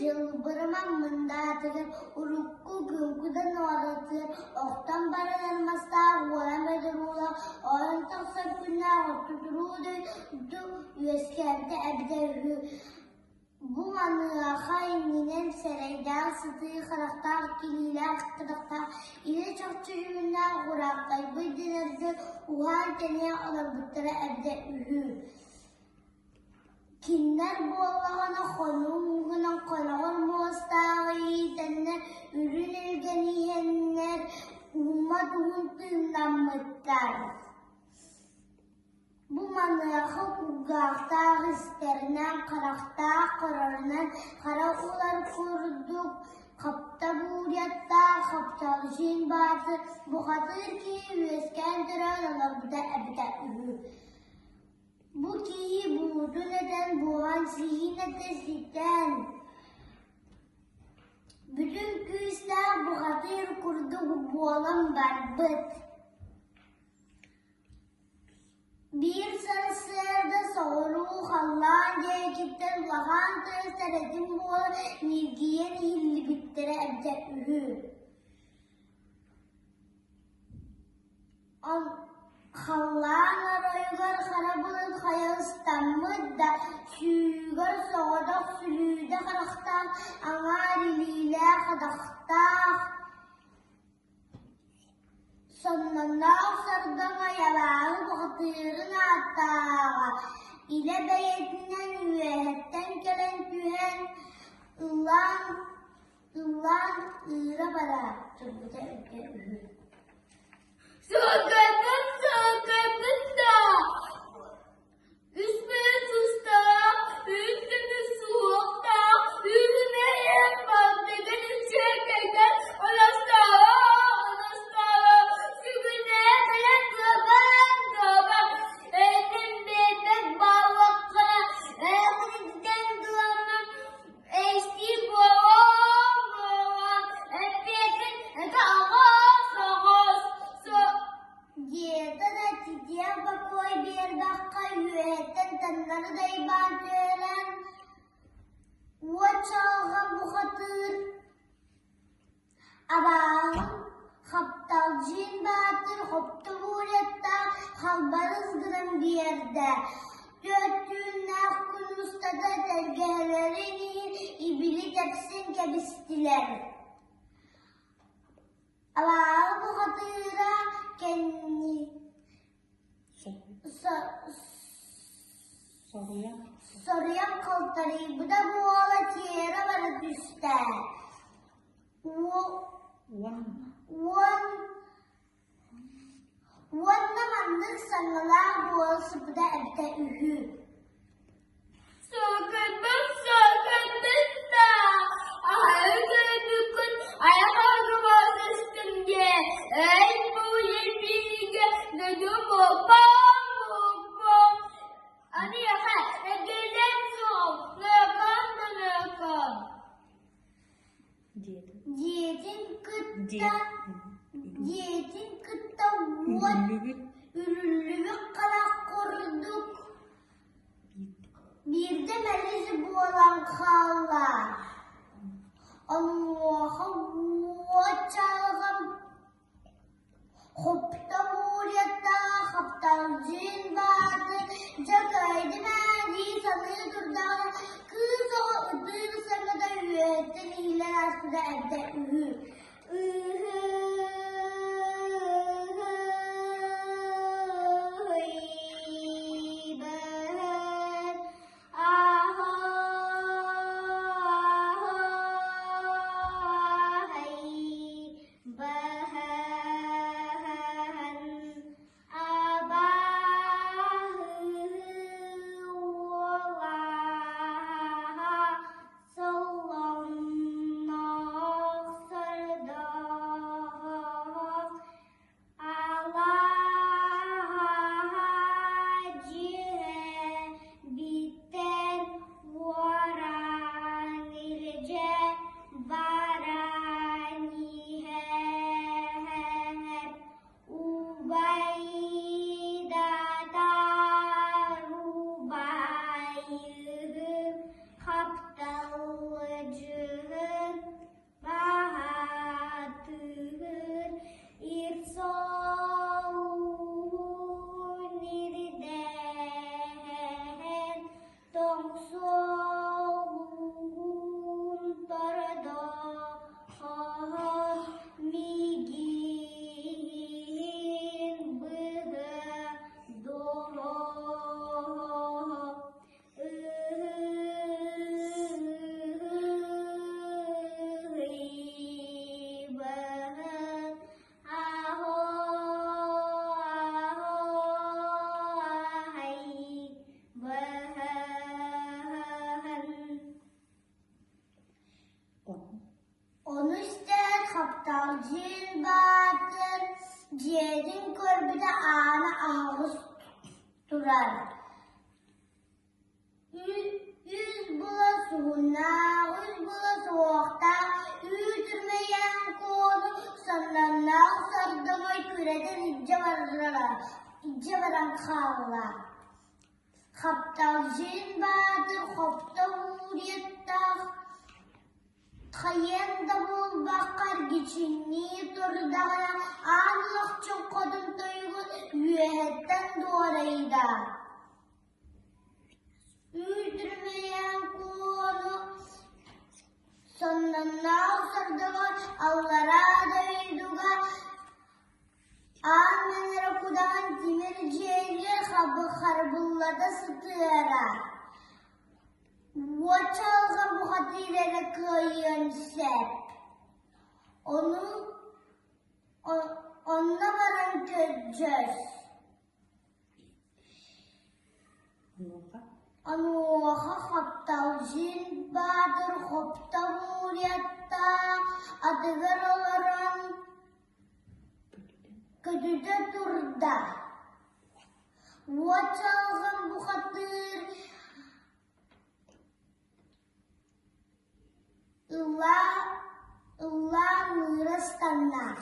жылбырыман мындатығыр, ұрыққы күнкүден оратыр, оқтан барылармаста оған өдірула, оған тақсар күнна оттутыруды, üyeskerde әбдәлі. Bu manığa ininen sereyden sıtığı karaktağ, kililer kıraktağ, ile çok çocuğundan kurakay, bu dinlerdi, uhan teneye alabıttıra əbdəlü. Kinler bu Allah'ına konumuna konağın muastağı, tenler ürün ilgeniyenler, ummaduğun tığlanmıtlar. Bu manığa kugağıtağ isterinden, karaktağ kararından, kara ular kurduk, kapta buğrayatta, kaptalışın batı, bu katır ki üyesken duran alabıda əbdəlü. Bu ki buğdu neden, buğan zihinete zitten. Bütün küsler bu katır kurdu, bu olan barbıt. Bir sarı sırda soğuru hallan cekitten lahan tırsaredim bu nilgiyen hilli bittire ebdəlü. Hallan arayıgar karabılın hayalıstamı da süyügar soğudak sülüde karaktan anar iliyle kadaktak. Sonundan sardana yalağı bakıtırın atağa. İle beyetinden üyetten gelen tühen ılan ıra bara. Turbuta ülke. Sokakın da. Üstüne susta, üstüne soğukta, yürümeye baktıkın içerkeyken olastağı. Kaptalcın batır, hoptu buğratta, halbarız gırım bir yerde. Döttüğün akın ustada tergehlerini, ibili tepsin kebistiler. Ama bu hatıra kendi soruyan koltarı, bu da bu oğla tiyere bana düştü. Wanda mandık sanılar bu olsa bu da ebdəlü. Sokakın da. Ayaklarımın ayaklarımın üstünde. Ey bu yemeğe dedim o bam. Ani yaka gelen son. Ne kan? Diyedin kıtta ürünlüğü kala kurduk. Bir de melizi bu olan kallar. Allah'a çalgım. Hopta buğrayatta, kaptalcın vardı. Cakaydı mezi sanığı durdan. Kız o ıdır sana da üyetten iyiler aslında ebdəlü. cin batır, ciğerin körbüde ana ağız durar. Yüz bula suğuna, yüz bula soğukta, üydürmeyen konu sananla sardıma küreden ince varan kağla. Kaptal cin batır, kopta vuriyetta, kayenda bul bakar geçinliği turdağına, anlık çok kodun duygu yühetten doğrayda. Üydürmeyen konu sonuna sardılar Allah'a duyduga Amener kudan demir ceyler kabı harbullada sıtıra Vaçalga bu hatirere kıyın sep Onunla varan göreceğiz Anuha kaptal cin badır kopta vuryatta adıgar olaran kötüde durda. Vaçalgan bu hatır illa mırastanna.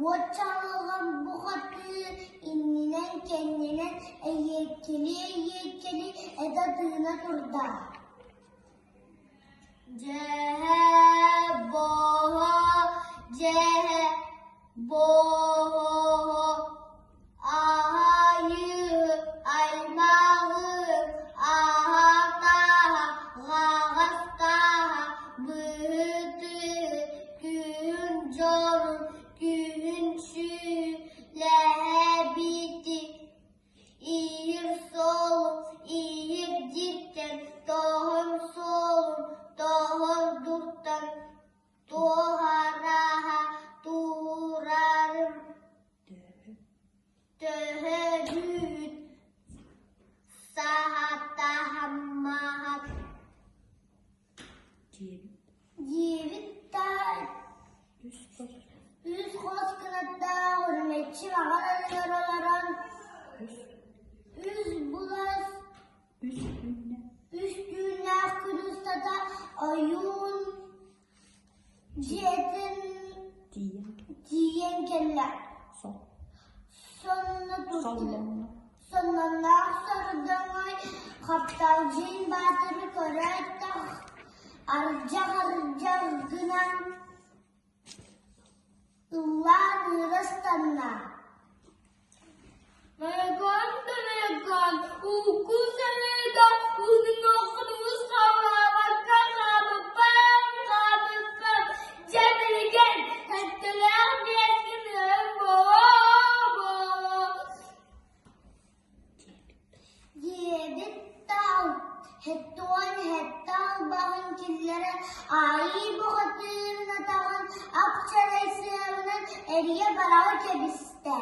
Vaçalgan bu hatır inninen kendinen yetkili edadığına durda. Ayı, aymağı, ahata, gağasta, bıhtı, gün zor, gün lebiti, ir sol, ir cidden, tohum sol, tohum duttan, toharaha, turarım, töhüt, sahatahammahat, Civittar, üst kos kınatta hürmetçi mağalar yaraların, üst bulas, üstüne kudustata ayun, cihetin, diyen keller. Sonuna tuttu. Sonuna sarıdığın kaptal cin batırı körette arca gınan ıllâ nırastanna. Megan, ukun seneda, uzun okunu sağlar, kakabı Hettuan hettal bağın killere ayi bu hatırına tağın akçareysiyarının eriye barağı kebiste.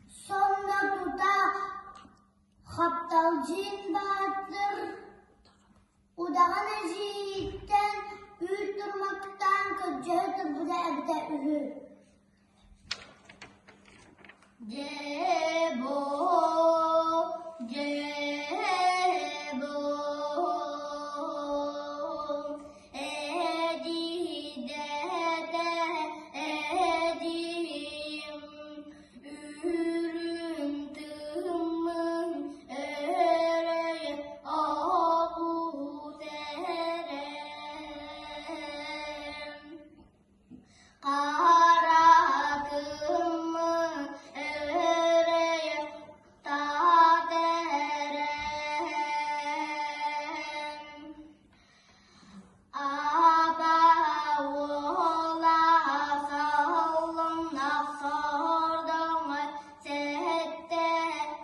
Sonra tuta haptal cin bahtır udağın eciyitten üğüt durmaktan kıcahıtır bu da ebde ühü. Cebo, cebo, edidede edim, ürüntümün ereye avu derem. Karakımın ereye ta derem. Aba ola sallım naksordum sette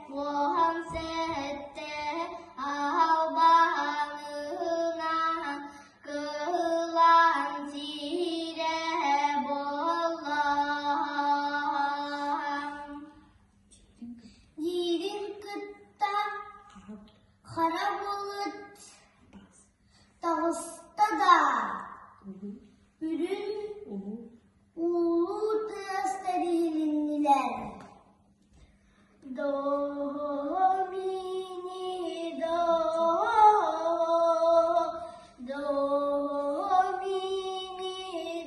voham sette albanına kılan sire bolam. Yiğidin kıtta kara bulut Dağısta da ürün ulu testleriniler. Do, mi, do, do, mi,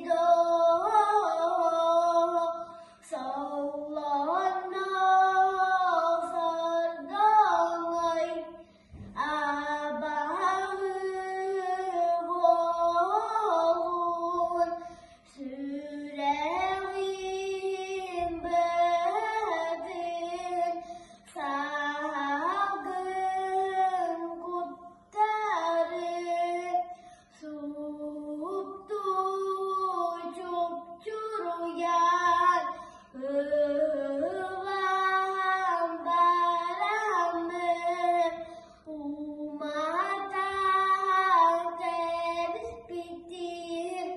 do, sallana, sardanay, abahı bolun, sürevim bedin, sagın kuttarı, suptu çupçuruyan, ıvan baramı, umatan tespitir,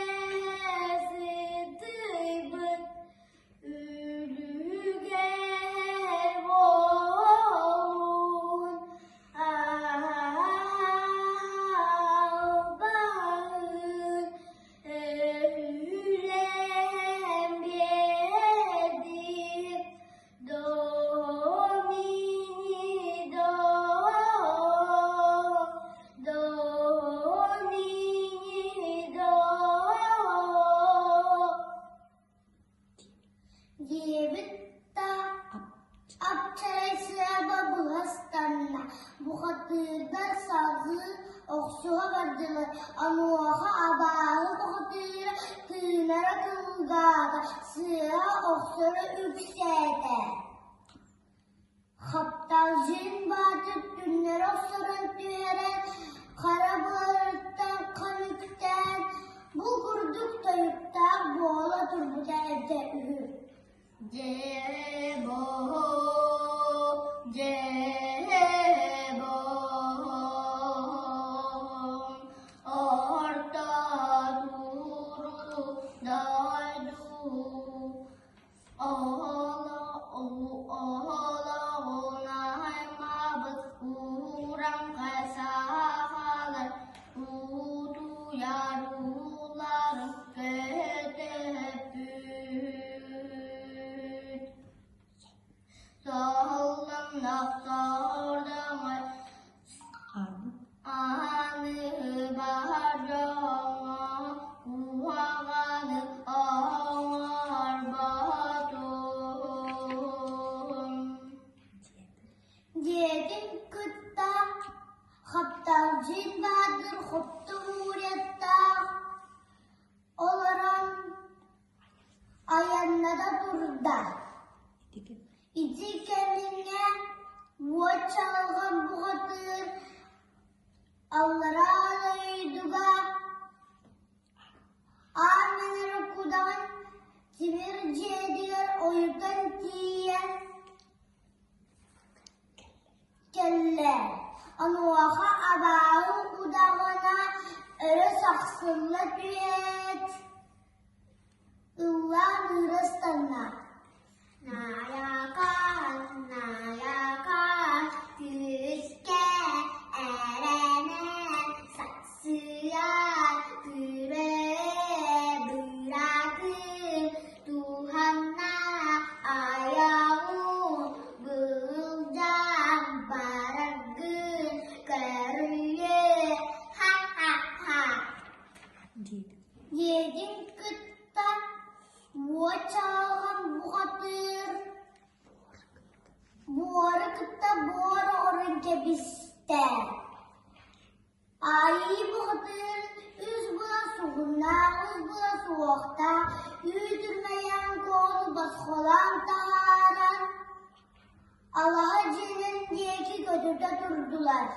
üllesi tıybıt, ülüger volun, albağın, ülem yedir, do, mi, do, do, mi, do. Yebitta apçaraysa bu hastanla bu hatırda sazı oksuğa vardılar anuaha abağı bu hatırda tığınara kılgada sığa oksura üksede haptal jin batı tünler oksuran tüyeren kara bularıktan kanıkten bu kurduk da yurtta bu ola turbuda evde ühür. Cebo, cebo, orta duru daydu, ola onay mabıt uğram kasahalar, udu yarular ketepüt. Sağlam nafsordam anı barcama uhaganı ağar batum. Yedin kıtta haptal cin bahadır hoptu huriyetta olaran ayanlara durda. İki kendine bu çalgan bu hatır Allah'a alayduga amener kudan Simirci ediyor oyudan diyen Anuaha abağı udağına öre saksılla düet. Illa nırıstanna. Nayakan, nayakan, küske erene, saksıya küreğe bırakın, Tuhan'a ayağı bulacağım baragın, karıye, ha ha ha. Yedin kıtta, bu çağın bu hatır. Bu ara kıtta, bu ara orang kebiste. Ayı bu hatır, üz bula suğuna, üz bula soğukta, üydürmeyen konu baskolan taran. Allah'a cennet diye ki götürde durdular.